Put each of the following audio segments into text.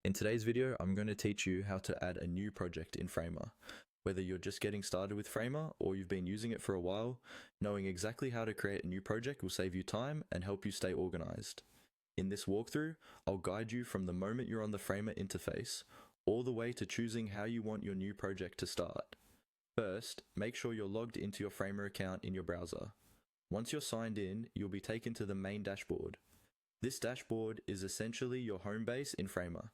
In today's video, I'm going to teach you how to add a new project in Framer. Whether you're just getting started with Framer or you've been using it for a while, knowing exactly how to create a new project will save you time and help you stay organized. In this walkthrough, I'll guide you from the moment you're on the Framer interface all the way to choosing how you want your new project to start. First, make sure you're logged into your Framer account in your browser. Once you're signed in, you'll be taken to the main dashboard. This dashboard is essentially your home base in Framer.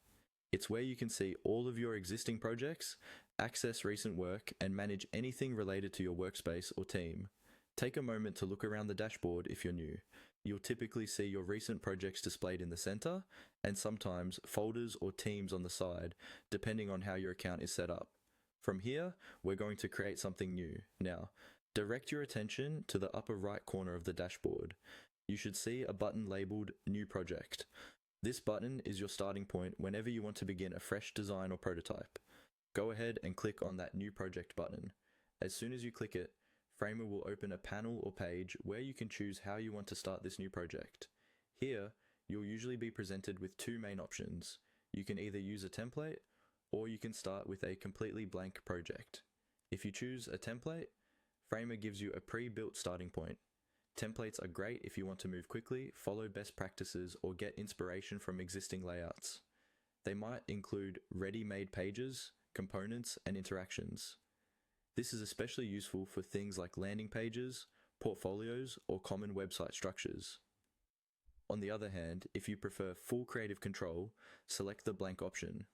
It's where you can see all of your existing projects, access recent work, and manage anything related to your workspace or team. Take a moment to look around the dashboard if you're new. You'll typically see your recent projects displayed in the center, and sometimes folders or teams on the side, depending on how your account is set up. From here, we're going to create something new. Now, direct your attention to the upper right corner of the dashboard. You should see a button labeled New Project. This button is your starting point whenever you want to begin a fresh design or prototype. Go ahead and click on that New Project button. As soon as you click it, Framer will open a panel or page where you can choose how you want to start this new project. Here, you'll usually be presented with two main options. You can either use a template, or you can start with a completely blank project. If you choose a template, Framer gives you a pre-built starting point. Templates are great if you want to move quickly, follow best practices, or get inspiration from existing layouts. They might include ready-made pages, components, and interactions. This is especially useful for things like landing pages, portfolios, or common website structures. On the other hand, if you prefer full creative control, select the blank option.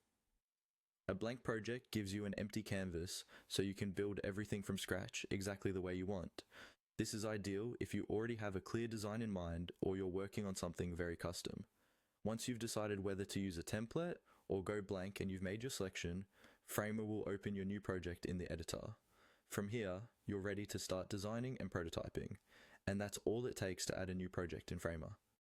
A blank project gives you an empty canvas, so you can build everything from scratch exactly the way you want. This is ideal if you already have a clear design in mind or you're working on something very custom. Once you've decided whether to use a template or go blank and you've made your selection, Framer will open your new project in the editor. From here, you're ready to start designing and prototyping, and that's all it takes to add a new project in Framer.